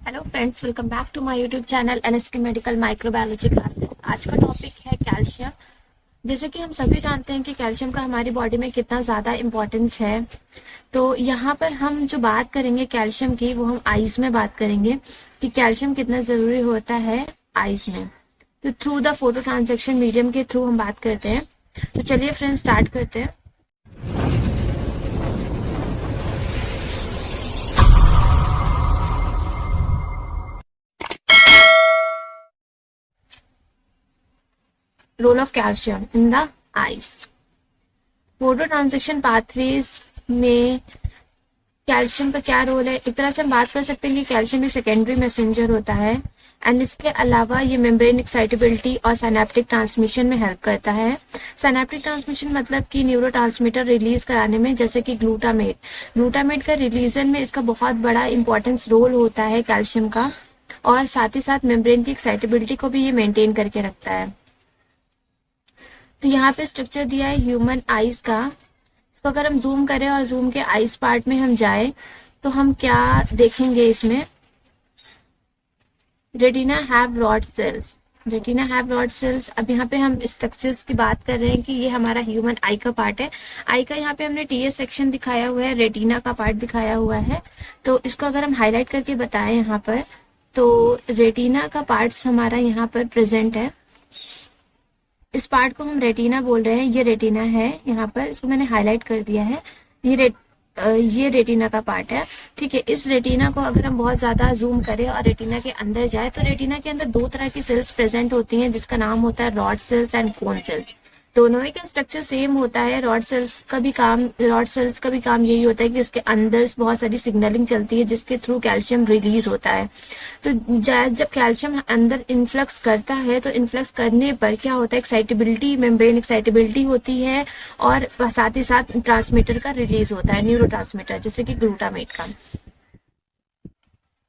Hello friends, welcome back to my YouTube channel NSK medical microbiology classes. आज का topic है calcium. जैसे कि हम सभी जानते हैं कि कैल्शियम का हमारी बॉडी में कितना ज़्यादा इम्पोर्टेंस है। तो यहाँ पर हम जो बात करेंगे कैल्शियम की, वो हम आइज में बात करेंगे कि कैल्शियम कितना ज़रूरी होता है आइज में। तो through the photo transaction medium के थ्रू हम बात करते हैं। तो चलिए फ्रेंड्स, स्टार्ट करते हैं। Role of calcium in the eyes. Photo transaction pathways में कैल्शियम का क्या रोल है? एक तरह से हम बात कर सकते हैं कि कैल्शियम एक सेकेंडरी मैसेंजर होता है एंड इसके अलावा ये मेम्ब्रेन एक्साइटेबिलिटी और सिनेप्टिक ट्रांसमिशन में हेल्प करता है। सिनेप्टिक ट्रांसमिशन मतलब कि न्यूरोट्रांसमीटर रिलीज कराने में, जैसे कि ग्लूटामेट का रिलीजन में इसका बहुत बड़ा इंपॉर्टेंस रोल होता है कैल्शियम का। और साथ ही साथ मेम्ब्रेन की एक्साइटेबिलिटी को भी ये मेंटेन करके रखता है। तो यहाँ पे स्ट्रक्चर दिया है ह्यूमन आइज का। इसको अगर हम जूम करें और जूम के आइज पार्ट में हम जाए तो हम क्या देखेंगे इसमें? Retina have rod sales. अब यहाँ पे हम स्ट्रक्चर्स की बात कर रहे हैं कि ये हमारा ह्यूमन आई का पार्ट है। आई का यहाँ पे हमने टीएस सेक्शन दिखाया हुआ है, रेटिना का पार्ट दिखाया हुआ है। तो इसको अगर हम हाईलाइट करके बताएं यहाँ पर, तो रेटिना का पार्ट हमारा यहाँ पर प्रेजेंट है। इस पार्ट को हम रेटिना बोल रहे हैं। ये रेटिना है, यहाँ पर इसको मैंने हाईलाइट कर दिया है। ये रेटिना का पार्ट है। ठीक है, इस रेटिना को अगर हम बहुत ज्यादा जूम करें और रेटिना के अंदर जाए तो रेटिना के अंदर दो तरह की सेल्स प्रेजेंट होती हैं, जिसका नाम होता है rod sales and cone cells. दोनों ही का स्ट्रक्चर सेम होता है। रॉड सेल्स का भी काम यही होता है कि उसके अंदर बहुत सारी सिग्नलिंग चलती है जिसके थ्रू कैल्शियम रिलीज होता है। तो जब कैल्शियम अंदर इन्फ्लक्स करता है तो इन्फ्लक्स करने पर क्या होता है? एक्साइटेबिलिटी, मेम्ब्रेन एक्साइटेबिलिटी होती है और साथ ही साथ ट्रांसमीटर का रिलीज होता है, न्यूरो ट्रांसमीटर, जैसे कि ग्लूटामेट का।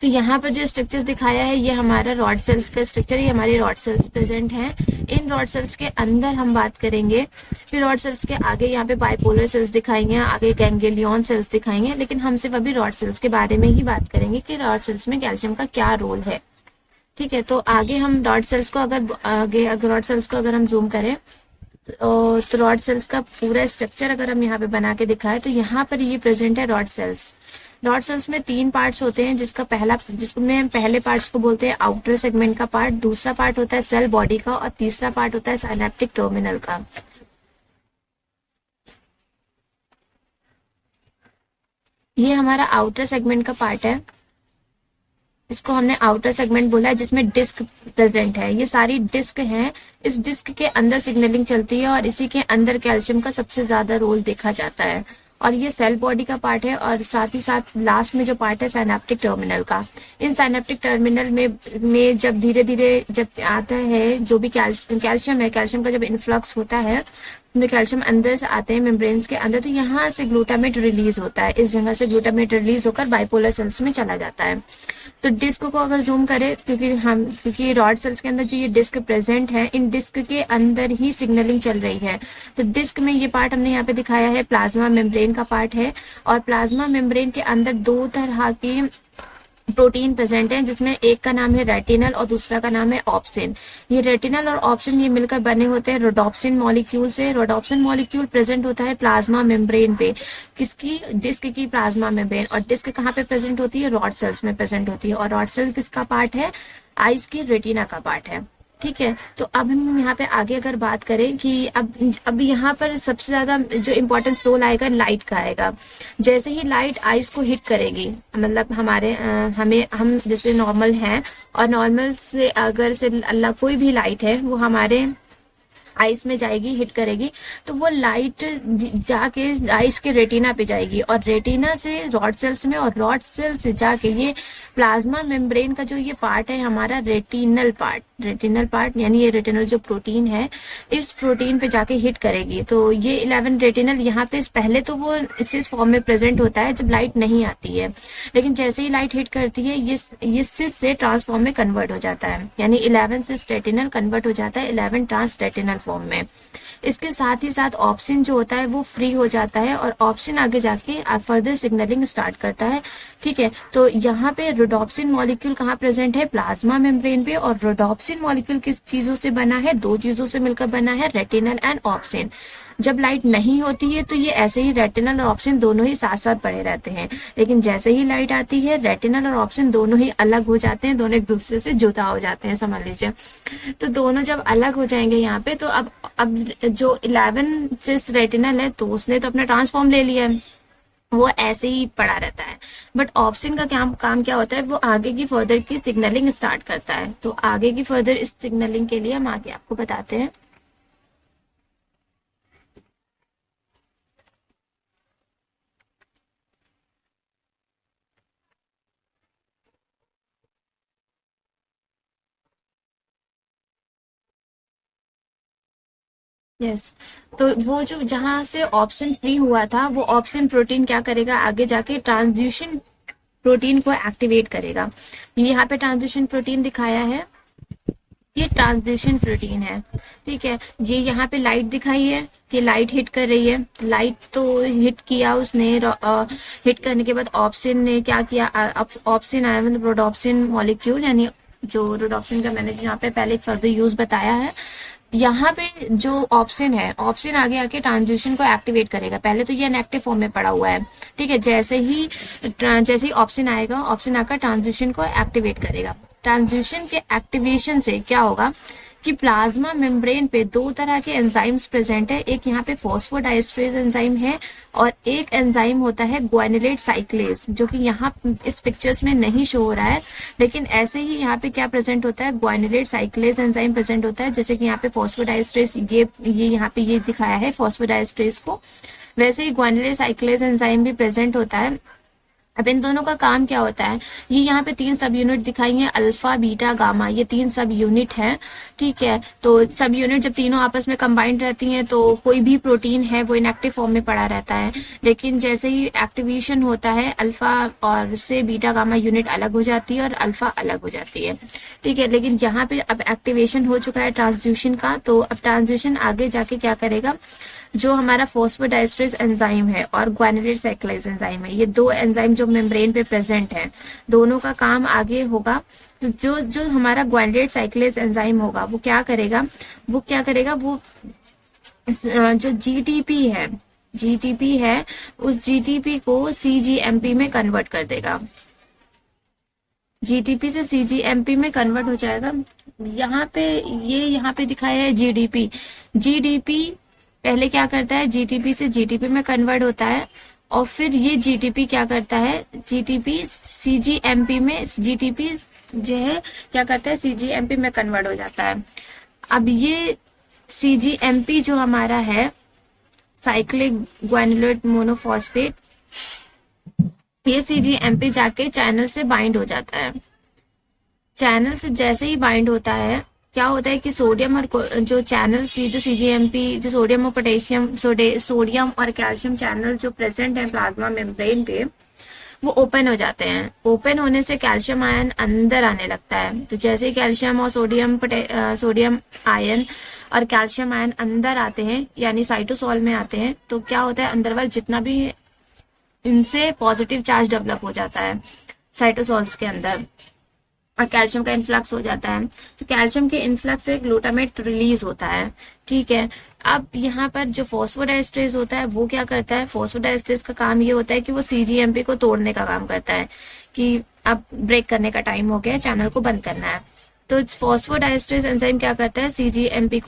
तो यहाँ पर जो स्ट्रक्चर्स दिखाया है ये हमारा रॉड सेल्स का स्ट्रक्चर है। ये हमारे रॉड सेल्स प्रेजेंट हैं। इन रॉड सेल्स के अंदर हम बात करेंगे, फिर रॉड सेल्स के आगे यहाँ पे बाइपोलर सेल्स दिखाएंगे, आगे गैंग्लियन सेल्स दिखाएंगे, लेकिन हम सिर्फ अभी रॉड सेल्स के बारे में ही बात करेंगे कि रॉड सेल्स में कैल्शियम का क्या रोल है। ठीक है, तो आगे हम रॉड सेल्स को अगर हम जूम करें तो रॉड सेल्स का पूरा स्ट्रक्चर अगर हम यहाँ पे बना के दिखाएं तो यहाँ पर ये प्रेजेंट है रॉड सेल्स। रॉड सेल्स में तीन पार्ट्स होते हैं, जिसमें पहले पार्ट्स को बोलते हैं आउटर सेगमेंट का पार्ट, दूसरा पार्ट होता है सेल बॉडी का और तीसरा पार्ट होता है साइनेप्टिक टर्मिनल का। ये हमारा आउटर सेगमेंट का पार्ट है। इसको हमने आउटर सेगमेंट बोला है, जिसमें डिस्क प्रेजेंट है। ये सारी डिस्क हैं। इस डिस्क के अंदर सिग्नलिंग चलती है और इसी के अंदर कैल्शियम का सबसे ज्यादा रोल देखा जाता है। और ये सेल बॉडी का पार्ट है और साथ ही साथ लास्ट में जो पार्ट है साइनेप्टिक टर्मिनल का। इन साइनेप्टिक टर्मिनल में जब धीरे धीरे जब आता है जो भी कैल्शियम है, कैल्शियम का जब इन्फ्लक्स होता है तो कैल्शियम अंदर से आते हैं मेम्ब्रेन्स के अंदर, तो यहाँ से ग्लूटामेट रिलीज होता है। इस जगह से ग्लूटामेट रिलीज होकर बाइपोलर सेल्स में चला जाता है। तो डिस्क को अगर जूम करें, क्योंकि रॉड सेल्स के अंदर जो ये डिस्क प्रेजेंट है, इन डिस्क के अंदर ही सिग्नलिंग चल रही है। तो डिस्क में ये पार्ट हमने यहाँ पे दिखाया है, प्लाज्मा मेम्ब्रेन का पार्ट है। और प्लाज्मा मेम्ब्रेन के अंदर दो तरह की प्रोटीन प्रेजेंट है, जिसमें एक का नाम है रेटिनल और दूसरा का नाम है ऑप्सिन। ये रेटिनल और ऑप्सिन ये मिलकर बने होते हैं रोडोप्सिन मॉलिक्यूल से। रोडोप्सिन मॉलिक्यूल प्रेजेंट होता है प्लाज्मा मेम्ब्रेन पे, किसकी? डिस्क की प्लाज्मा मेम्ब्रेन। और डिस्क कहाँ पे प्रेजेंट होती है? रॉड सेल्स में प्रेजेंट होती है। और रॉड सेल किसका पार्ट है? आइज की रेटिना का पार्ट है। ठीक है, तो अब हम यहाँ पे आगे अगर बात करें कि अब यहाँ पर सबसे ज्यादा जो इम्पोर्टेंस रोल आएगा लाइट का आएगा। जैसे ही लाइट आइज को हिट करेगी, मतलब हम जैसे नॉर्मल हैं और नॉर्मल से अगर से अल्लाह कोई भी लाइट है वो हमारे आइस में जाएगी, हिट करेगी, तो वो लाइट जाके आइस के रेटिना पे जाएगी और रेटिना से रॉड सेल्स में और रॉड सेल से जाके ये प्लाज्मा मेम्ब्रेन का जो ये पार्ट है हमारा रेटिनल पार्ट यानी ये रेटिनल जो प्रोटीन है, इस प्रोटीन पे जाके हिट करेगी। तो ये 11 रेटिनल यहाँ पे पहले तो वो सिस फॉर्म में प्रेजेंट होता है जब लाइट नहीं आती है, लेकिन जैसे ही लाइट हिट करती है ये सिस से ट्रांसफॉर्म में कन्वर्ट हो जाता है, यानी 11 सिस रेटिनल कन्वर्ट हो जाता है 11 ट्रांस रेटिनल फॉर्म में। इसके साथ ही साथ ऑप्सिन जो होता है वो फ्री हो जाता है और ऑप्सिन आगे जाके फर्दर सिग्नलिंग स्टार्ट करता है। ठीक है, तो यहाँ पे रोडोप्सिन मॉलिक्यूल कहाँ प्रेजेंट है, प्लाज्मा मेम्ब्रेन पे। और रोडोप्सिन मॉलिक्यूल किस चीजों से बना है, दो चीजों से मिलकर बना है, रेटिनल एंड ऑप्सिन। जब लाइट नहीं होती है तो ये ऐसे ही रेटिनल और ऑप्सिन दोनों ही साथ साथ पड़े रहते हैं, लेकिन जैसे ही लाइट आती है रेटिनल और ऑप्सिन दोनों ही अलग हो जाते हैं, दोनों एक दूसरे से जुदा हो जाते हैं, समझ लीजिए। तो दोनों जब अलग हो जाएंगे यहाँ पे, तो अब जो 11 सिस रेटिनल है तो उसने तो अपना ट्रांसफॉर्म ले लिया है, वो ऐसे ही पड़ा रहता है। बट ऑप्सिन का काम क्या होता है, वो आगे की फर्दर की सिग्नलिंग स्टार्ट करता है। तो आगे की फर्दर इस सिग्नलिंग के लिए हम आगे आपको बताते हैं। यस, तो वो जो जहां से ऑप्शन फ्री हुआ था, वो ऑप्शन प्रोटीन क्या करेगा, आगे जाके ट्रांजिशन प्रोटीन को एक्टिवेट करेगा। यहाँ पे ट्रांजिशन प्रोटीन दिखाया है, ये ट्रांजिशन प्रोटीन है। ठीक है, ये यहाँ पे लाइट दिखाई है कि लाइट हिट कर रही है, लाइट तो हिट किया उसने, हिट करने के बाद ऑप्सिन ने क्या किया, ऑप्सिन आया मतलब रोडोप्सिन मॉलिक्यूल, यानी जो रोडोप्सिन का मैंने यहाँ पे पहले फर्दर यूज बताया है। यहाँ पे जो ऑप्शन है, ऑप्शन आगे आके ट्रांजिशन को एक्टिवेट करेगा। पहले तो ये इनएक्टिव फॉर्म में पड़ा हुआ है। ठीक है, जैसे ही ऑप्शन आएगा, ऑप्शन आकर ट्रांजिशन को एक्टिवेट करेगा। ट्रांजिशन के एक्टिवेशन से क्या होगा कि प्लाज्मा मेम्ब्रेन पे दो तरह के एंजाइम्स प्रेजेंट है। एक यहाँ पे फॉस्फोडाइस्ट्रेज एंजाइम है और एक एंजाइम होता है ग्वानिलेट साइक्लेज, जो कि यहाँ इस पिक्चर्स में नहीं शो हो रहा है, लेकिन ऐसे ही यहाँ पे क्या प्रेजेंट होता है, ग्वानिलेट साइक्लेज एंजाइम प्रेजेंट होता है। जैसे कि यहाँ पे फॉस्फोडाइस्ट्रेज, ये यहाँ पे ये दिखाया है फॉस्फोडाइस्ट्रेज को, वैसे ही ग्वानिलेट साइक्लेज एंजाइम भी प्रेजेंट होता है। अब इन दोनों का काम क्या होता है, ये यहाँ पे 3 सब यूनिट दिखाई है, अल्फा बीटा गामा, ये 3 सब यूनिट हैं। ठीक है, तो सब यूनिट जब तीनों आपस में कंबाइंड रहती हैं तो कोई भी प्रोटीन है वो इनएक्टिव फॉर्म में पड़ा रहता है, लेकिन जैसे ही एक्टिवेशन होता है अल्फा और से बीटा गामा यूनिट अलग हो जाती है और अल्फा अलग हो जाती है। ठीक है, लेकिन यहाँ पे अब एक्टिवेशन हो चुका है ट्रांसड्यूशन का, तो अब ट्रांसड्यूशन आगे जाके क्या करेगा, जो हमारा फॉस्फोडाइस्ट्रेज एंजाइम है और ग्वानिलेट साइक्लेज एंजाइम है, ये दो एंजाइम जो मेम्ब्रेन पे प्रेजेंट है, दोनों का काम आगे होगा। तो जो हमारा ग्वानिलेट साइक्लेज एंजाइम होगा वो क्या करेगा, वो जो जीटीपी है उस जीटीपी को सीजीएमपी में कन्वर्ट कर देगा। जीटीपी से सीजीएमपी में कन्वर्ट हो जाएगा। यहाँ पे दिखाया है जीडीपी पहले क्या करता है, जीटीपी से जीटीपी में कन्वर्ट होता है और फिर ये जीटीपी क्या करता है, जीटीपी सीजीएमपी में, जीटीपी जो है क्या करता है, सीजीएमपी में कन्वर्ट हो जाता है। अब ये सीजीएमपी जो हमारा है, साइक्लिक ग्वानिलेट मोनोफॉस्फेट, ये सीजीएमपी जाके चैनल से बाइंड हो जाता है। चैनल से जैसे ही बाइंड होता है, क्या होता है कि सोडियम और जो चैनल जो सीजीएमपी, जो सोडियम और पोटेशियम, सोडियम और कैल्शियम चैनल जो प्रेजेंट है प्लाज्मा मेम्ब्रेन पे, वो ओपन हो जाते हैं। ओपन होने से कैल्शियम आयन अंदर आने लगता है। तो जैसे ही कैल्शियम और सोडियम आयन और कैल्शियम आयन अंदर आते हैं, यानी साइटोसोल में आते हैं, तो क्या होता है, अंदर वाला जितना भी इनसे पॉजिटिव चार्ज डेवलप हो जाता है साइटोसोल्स के अंदर और कैल्शियम का इन्फ्लक्स हो जाता है। तो कैल्शियम के इन्फ्लक्स से ग्लूटामेट रिलीज होता है। ठीक है, अब यहाँ पर जो फॉस्फोडाइस्ट्रेज होता है वो क्या करता है, फॉस्फोडाइस्ट्रेज का काम ये होता है कि वो सीजीएमपी को तोड़ने का काम करता है, कि अब ब्रेक करने का टाइम हो गया, चैनल को बंद करना है। तो फॉस्फोडाइस्ट्रेज एंजाइम क्या करता है, सीजीएमपी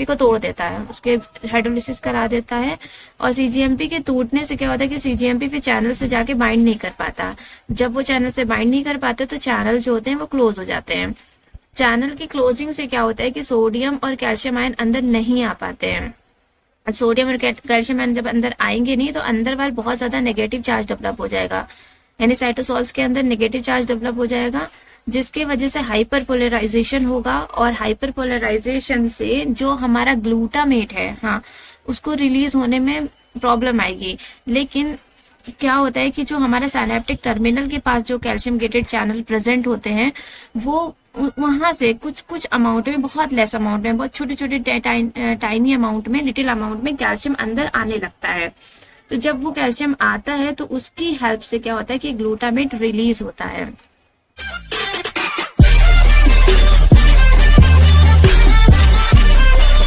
को तोड़ देता है, उसके हाइड्रोलिसिस करा देता है। और सीजीएमपी के टूटने से क्या होता है कि सीजीएमपी फिर चैनल से जाके बाइंड नहीं कर पाता। जब वो चैनल से बाइंड नहीं कर पाते तो चैनल जो होते हैं वो क्लोज हो जाते हैं। चैनल की क्लोजिंग से क्या होता है कि सोडियम और कैल्शियम आयन अंदर नहीं आ पाते हैं। अब सोडियम और कैल्शियम आयन जब अंदर आएंगे नहीं तो अंदर वाल बहुत ज्यादा नेगेटिव चार्ज डेवलप हो जाएगा, यानी साइटोसोल्स के अंदर नेगेटिव चार्ज डेवलप हो जाएगा, जिसके वजह से हाइपरपोलराइजेशन होगा। और हाइपरपोलराइजेशन से जो हमारा ग्लूटामेट है, हाँ, उसको रिलीज होने में प्रॉब्लम आएगी। लेकिन क्या होता है कि जो हमारा साइनेप्टिक टर्मिनल के पास जो कैल्शियम गेटेड चैनल प्रेजेंट होते हैं, वो वहां से कुछ कुछ अमाउंट में, बहुत लेस अमाउंट में, बहुत छोटे छोटे टाइनी अमाउंट में, लिटिल अमाउंट में कैल्शियम अंदर आने लगता है। तो जब वो कैल्शियम आता है तो उसकी हेल्प से क्या होता है कि ग्लूटामेट रिलीज होता है।